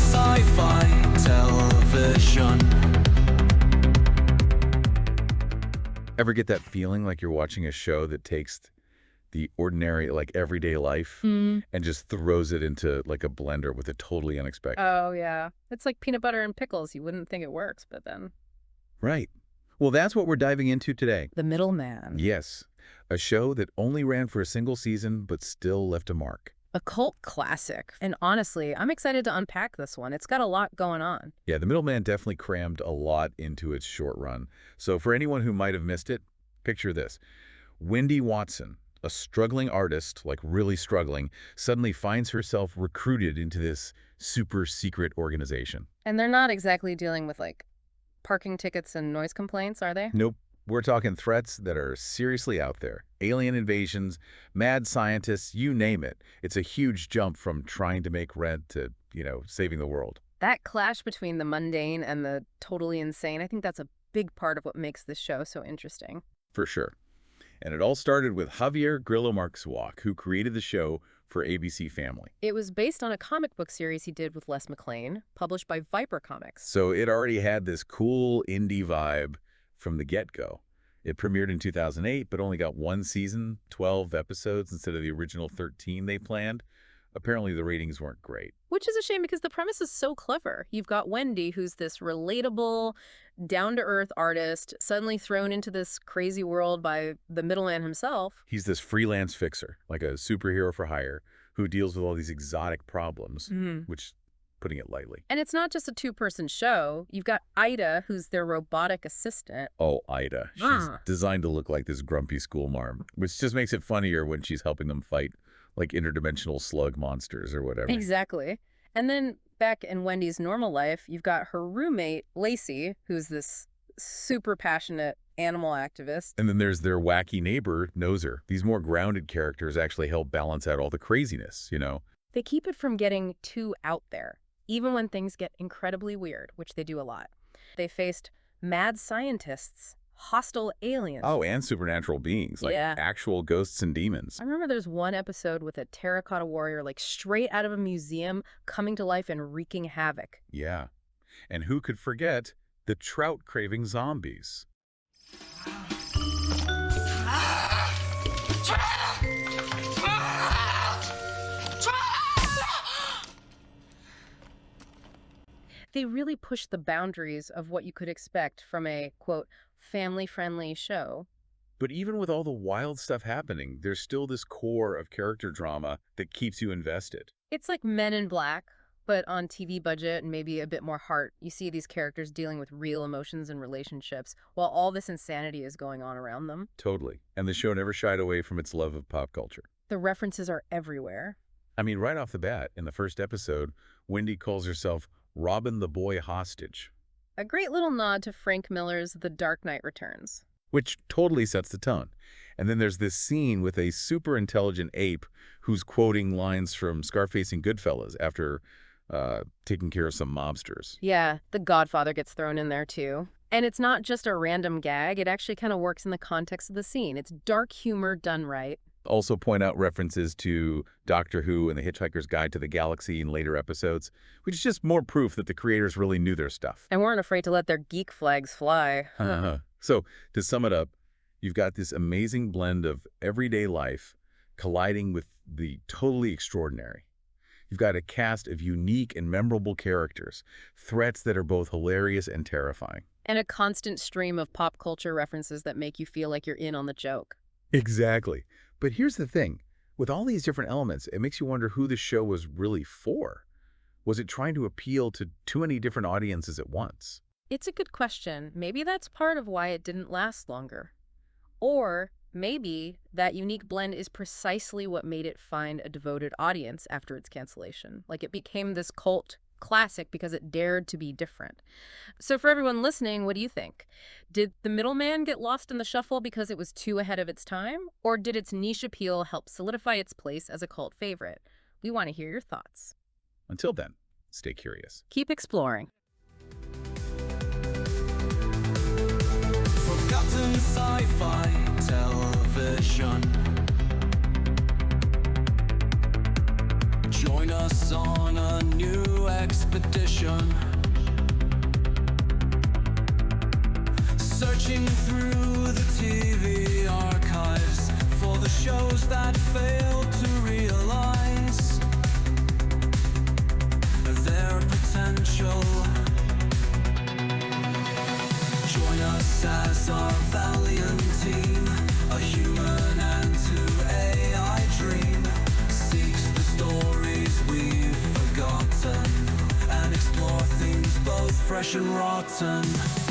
sci-fi television. Ever get that feeling like you're watching a show that takes the ordinary, like everyday life and just throws it into like a blender with a totally unexpected? Oh, yeah. It's like peanut butter and pickles. You wouldn't think it works, but then... Right. Well, that's what we're diving into today. The Middleman. Yes. A show that only ran for a single season but still left a mark. A cult classic. And honestly, I'm excited to unpack this one. It's got a lot going on. Yeah, The Middleman definitely crammed a lot into its short run. So for anyone who might have missed it, picture this. Wendy Watson, a struggling artist, like really struggling, suddenly finds herself recruited into this super secret organization. And they're not exactly dealing with, like, parking tickets and noise complaints, are they? Nope. We're talking threats that are seriously out there. Alien invasions, mad scientists, you name it. It's a huge jump from trying to make rent to, saving the world. That clash between the mundane and the totally insane, I think that's a big part of what makes this show so interesting. For sure. And it all started with Javier Grillo-Marxuach, who created the show for ABC Family. It was based on a comic book series he did with McClaine, published by Viper Comics. So it already had this cool indie vibe from the get-go. It premiered in 2008, but only got one season, 12 episodes instead of the original 13 they planned. Apparently the ratings weren't great. Which is a shame because the premise is so clever. You've got Wendy, who's this relatable, down-to-earth artist, suddenly thrown into this crazy world by the middleman himself. He's this freelance fixer, like a superhero for hire, who deals with all these exotic problems, which, putting it lightly. And it's not just a two-person show. You've got Ida, who's their robotic assistant. Oh, Ida. She's designed to look like this grumpy schoolmarm, which just makes it funnier when she's helping them fight like interdimensional slug monsters or whatever. Exactly. And then back in Wendy's normal life, you've got her roommate, Lacey, who's this super passionate animal activist. And then there's their wacky neighbor, Noser. These more grounded characters actually help balance out all the craziness, They keep it from getting too out there, even when things get incredibly weird, which they do a lot. They faced mad scientists, hostile aliens. Oh, and supernatural beings, like actual ghosts and demons. I remember there's one episode with a terracotta warrior, like straight out of a museum, coming to life and wreaking havoc. Yeah. And who could forget the trout-craving zombies? They really pushed the boundaries of what you could expect from a, quote, family-friendly show. But even with all the wild stuff happening, there's still this core of character drama that keeps you invested. It's like Men in Black, but on TV budget and maybe a bit more heart. You see these characters dealing with real emotions and relationships while all this insanity is going on around them. Totally. And the show never shied away from its love of pop culture. The references are everywhere. I mean, right off the bat, in the first episode, Wendy calls herself Robin the Boy Hostage. A great little nod to Frank Miller's The Dark Knight Returns. Which totally sets the tone. And then there's this scene with a super intelligent ape who's quoting lines from Scarface and Goodfellas after taking care of some mobsters. Yeah, The Godfather gets thrown in there too. And it's not just a random gag. It actually kind of works in the context of the scene. It's dark humor done right. Also point out references to Doctor Who and The Hitchhiker's Guide to the Galaxy in later episodes, which is just more proof that the creators really knew their stuff. And weren't afraid to let their geek flags fly. So, to sum it up, you've got this amazing blend of everyday life colliding with the totally extraordinary. You've got a cast of unique and memorable characters, threats that are both hilarious and terrifying. And a constant stream of pop culture references that make you feel like you're in on the joke. Exactly. But here's the thing. With all these different elements, it makes you wonder who the show was really for. Was it trying to appeal to too many different audiences at once? It's a good question. Maybe that's part of why it didn't last longer. Or maybe that unique blend is precisely what made it find a devoted audience after its cancellation. Like it became this cult classic because it dared to be different. So for everyone listening, what do you think? Did The Middleman get lost in the shuffle because it was too ahead of its time? Or did its niche appeal help solidify its place as a cult favorite? We want to hear your thoughts. Until then, stay curious. Keep exploring. Forgotten sci-fi television. Join us on a new expedition, searching through the TV archives for the shows that failed to realize their potential. Join us as our valiant team, a human and to AI dream, seeks the stories we've forgotten and explore themes both fresh and rotten.